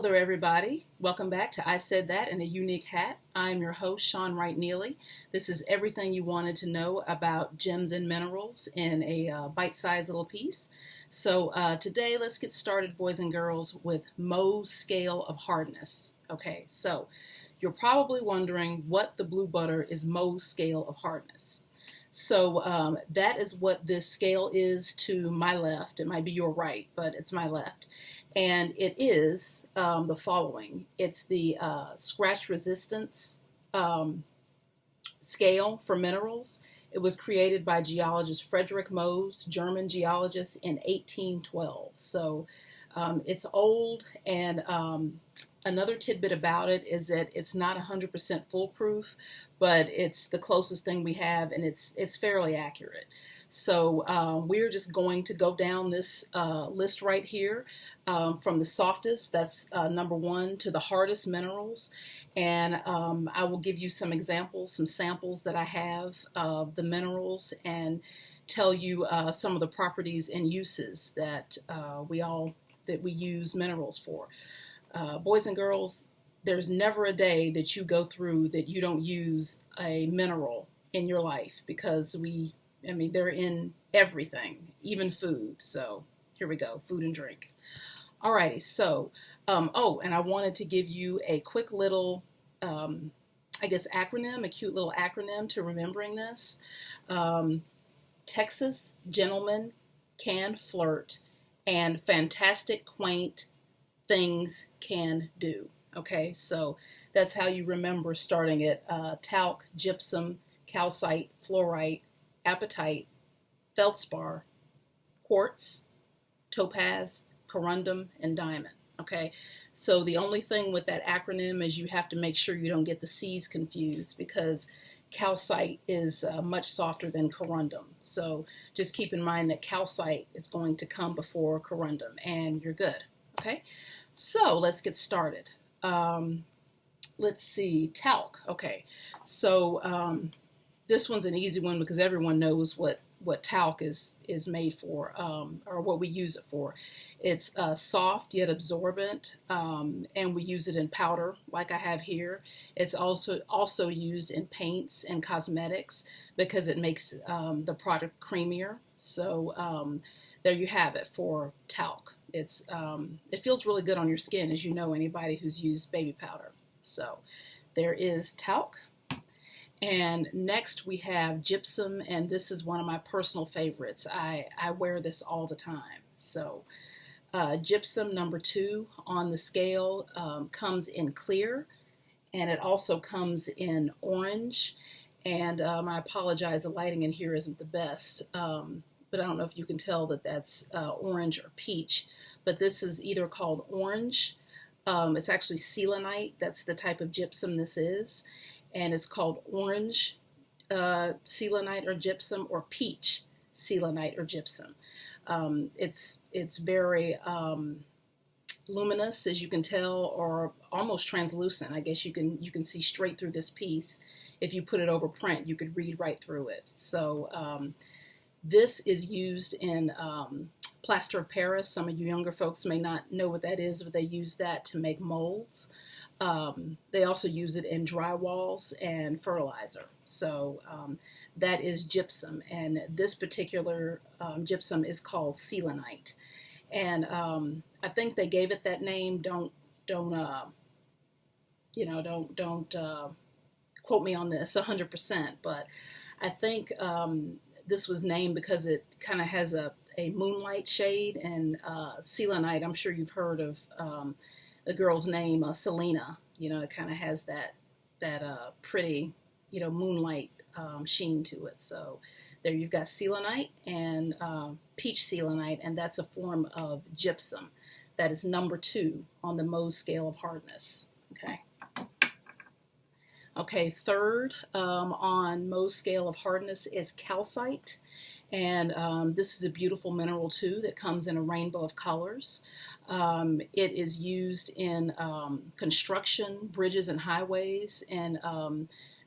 there, everybody. Welcome back to I Said That in a Unique Hat. I'm your host, Sean Wright Neely. This is everything you wanted to know about gems and minerals in a bite-sized little piece. So today, let's get started, boys and girls, with Mohs scale of hardness. Okay, so you're probably wondering what the blue butter is Mohs scale of hardness. So that is what this scale is to my left. It might be your right, but it's my left. And it is the following. It's the scratch resistance scale for minerals. It was created by geologist Frederick Mohs, German geologist, in 1812. So it's old, and another tidbit about it is that it's not 100% foolproof, but it's the closest thing we have, and it's fairly accurate. So we're just going to go down this list right here from the softest, that's number one, to the hardest minerals. And I will give you some examples, some samples that I have of the minerals, and tell you some of the properties and uses that we use minerals for. Boys and girls, there's never a day that you go through that you don't use a mineral in your life, because they're in everything, even food. So here we go, food and drink. Alrighty, so, and I wanted to give you a quick little, acronym, a cute little acronym to remembering this. Texas gentlemen can flirt, and fantastic, quaint things can do. Okay, so that's how you remember starting it. Talc, gypsum, calcite, fluorite, apatite, feldspar, quartz, topaz, corundum, and diamond. Okay, so the only thing with that acronym is you have to make sure you don't get the C's confused, because calcite is much softer than corundum. So just keep in mind that calcite is going to come before corundum, and you're good. Okay, so let's get started. Let's see, talc. Okay, so this one's an easy one because everyone knows what talc is made for, or what we use it for. It's soft yet absorbent, and we use it in powder like I have here. It's also used in paints and cosmetics because it makes the product creamier. So there you have it for talc. It feels really good on your skin, as you know, anybody who's used baby powder. So there is talc. And next we have gypsum, and this is one of my personal favorites. I wear this all the time. So gypsum, number 2 on the scale, comes in clear, and it also comes in orange. And I apologize, the lighting in here isn't the best, but I don't know if you can tell that that's orange or peach. But this is either called orange. It's actually selenite. That's the type of gypsum this is. And it's called orange selenite or gypsum, or peach selenite or gypsum. It's very luminous, as you can tell, or almost translucent. I guess you can see straight through this piece. If you put it over print, you could read right through it. So this is used in plaster of Paris. Some of you younger folks may not know what that is, but they use that to make molds. They also use it in drywalls and fertilizer. So that is gypsum, and this particular gypsum is called selenite. And I think they gave it that name. Don't quote me on this 100%, but I think this was named because it kind of has a moonlight shade, and selenite, I'm sure you've heard of the girl's name, Selena. It kind of has that pretty, moonlight sheen to it. So there you've got selenite and peach selenite, and that's a form of gypsum. That is number 2 on the Mohs scale of hardness. Okay, third on Mohs scale of hardness is calcite. And this is a beautiful mineral too that comes in a rainbow of colors. It is used in construction, bridges and highways, and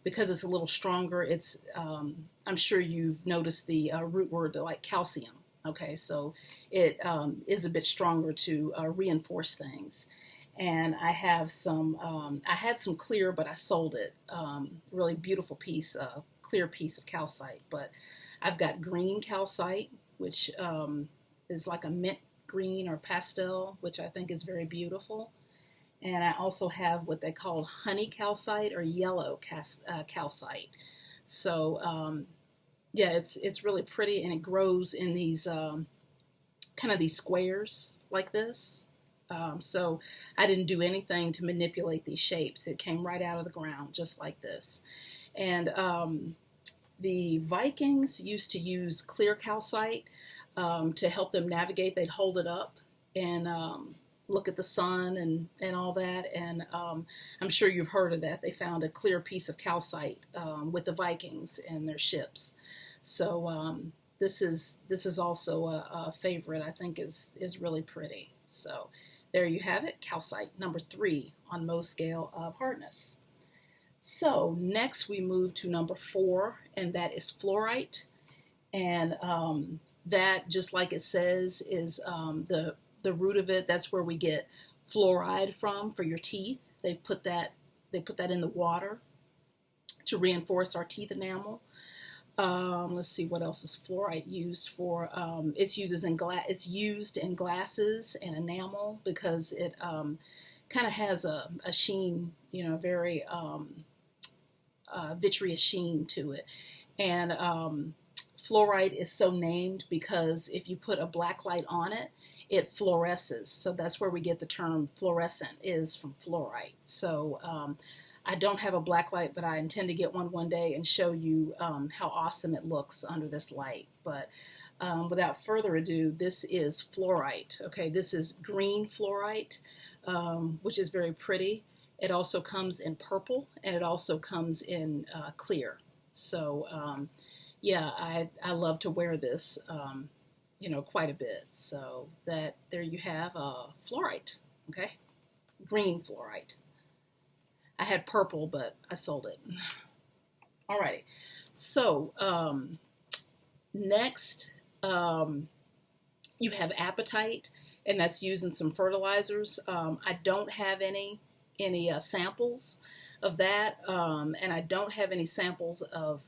because it's a little stronger, I'm sure you've noticed the root word like calcium. Okay, so it is a bit stronger to reinforce things. And I have some, I had some clear, but I sold it. Really beautiful piece, clear piece of calcite. But I've got green calcite, which is like a mint green or pastel, which I think is very beautiful. And I also have what they call honey calcite or yellow calcite. So yeah, it's really pretty, and it grows in these kind of these squares like this. So I didn't do anything to manipulate these shapes. It came right out of the ground just like this. And the Vikings used to use clear calcite to help them navigate. They'd hold it up and look at the sun and all that. And I'm sure you've heard of that. They found a clear piece of calcite with the Vikings and their ships. So this is also a favorite. I think is really pretty. So there you have it, calcite, number 3 on Mohs scale of hardness. So next we move to number 4, and that is fluorite. And that, just like it says, is the root of it. That's where we get fluoride from for your teeth. They put that in the water to reinforce our teeth enamel. Let's see, what else is fluorite used for? It's used in glasses and enamel because it kind of has a sheen, very vitreous sheen to it. And fluorite is so named because if you put a black light on it, it fluoresces. So that's where we get the term fluorescent, is from fluorite. So I don't have a black light, but I intend to get one day and show you how awesome it looks under this light. But without further ado, this is fluorite. Okay, this is green fluorite, which is very pretty. It also comes in purple, and it also comes in clear. So yeah, I love to wear this, quite a bit. So there you have fluorite. Okay, green fluorite. I had purple, but I sold it. Alrighty. So next, you have apatite, and that's used in some fertilizers. I don't have any samples of that, and I don't have any samples of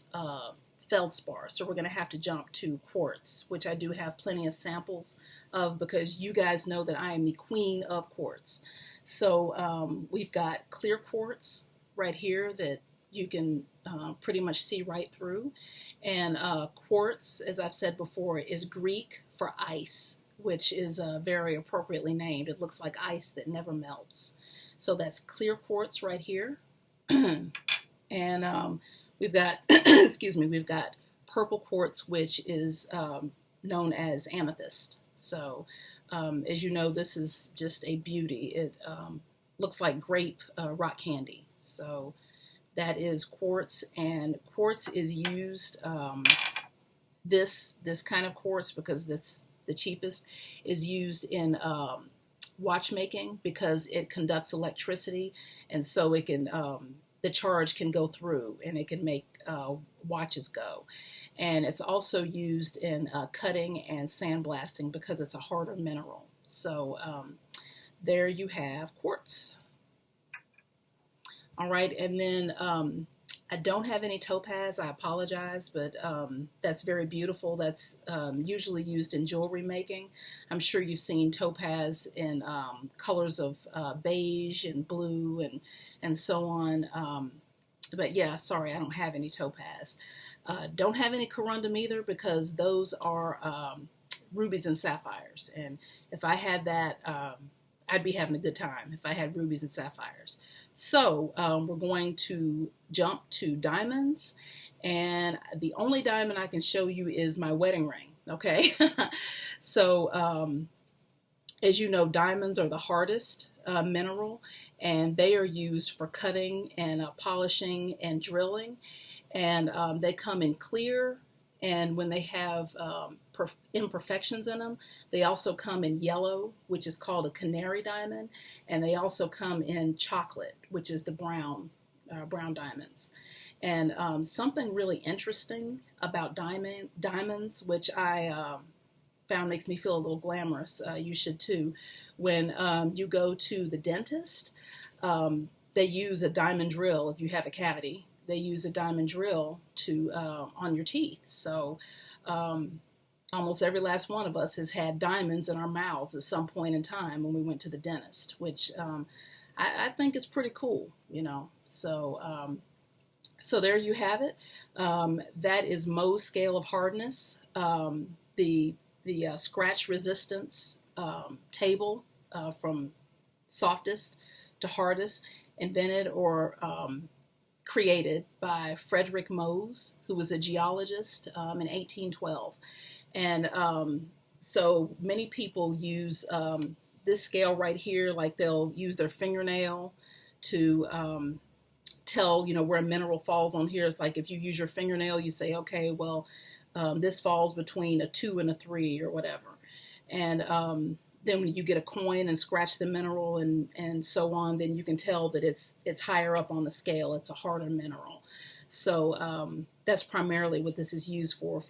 feldspar. So we're going to have to jump to quartz, which I do have plenty of samples of because you guys know that I am the queen of quartz. So we've got clear quartz right here that you can pretty much see right through. And quartz, as I've said before, is Greek for ice, which is very appropriately named. It looks like ice that never melts. So that's clear quartz right here. And we've got, excuse me, we've got purple quartz, which is known as amethyst. So as you know, this is just a beauty. It looks like grape rock candy. So that is quartz, and quartz is used, this kind of quartz, because that's the cheapest, is used in watchmaking because it conducts electricity, and so it can, the charge can go through and it can make watches go. And it's also used in cutting and sandblasting because it's a harder mineral. So there you have quartz. All right, and then I don't have any topaz. I apologize, but that's very beautiful. That's usually used in jewelry making. I'm sure you've seen topaz in colors of beige and blue and so on. But yeah, sorry, I don't have any topaz. Don't have any corundum either because those are rubies and sapphires. And if I had that, I'd be having a good time if I had rubies and sapphires. So we're going to jump to diamonds. And the only diamond I can show you is my wedding ring. Okay. So as you know, diamonds are the hardest mineral, and they are used for cutting and polishing and drilling. And they come in clear, and when they have imperfections in them, they also come in yellow, which is called a canary diamond, and they also come in chocolate, which is the brown diamonds. And something really interesting about diamonds, which I found makes me feel a little glamorous. You should too. When you go to the dentist, they use a diamond drill. If you have a cavity, they use a diamond drill to on your teeth. So almost every last one of us has had diamonds in our mouths at some point in time when we went to the dentist, which I think is pretty cool, you know. So there you have it. That is Mohs scale of hardness. The scratch resistance table from softest to hardest, invented or created by Frederick Mohs, who was a geologist in 1812. And so many people use this scale right here, like they'll use their fingernail to tell, you know, where a mineral falls on here. It's like if you use your fingernail, you say, okay, well, this falls between a 2 and a 3 or whatever. And then when you get a coin and scratch the mineral and so on, then you can tell that it's higher up on the scale. It's a harder mineral. So that's primarily what this is used for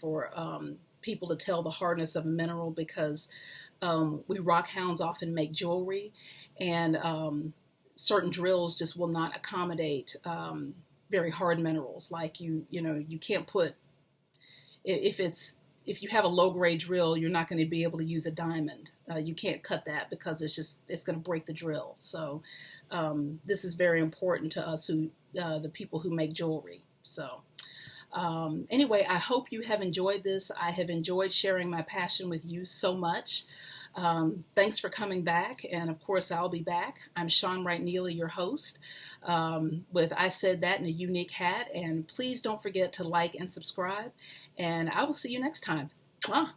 people to tell the hardness of a mineral, because we rock hounds often make jewelry, and certain drills just will not accommodate very hard minerals. Like you can't put, if you have a low grade drill, you're not going to be able to use a diamond. You can't cut that because it's going to break the drill. So this is very important to us the people who make jewelry. So anyway, I hope you have enjoyed this. I have enjoyed sharing my passion with you so much. Thanks for coming back, and of course I'll be back. I'm Shawn Wright Neely, your host, with I Said That in a Unique Hat, and please don't forget to like and subscribe, and I will see you next time. Mwah.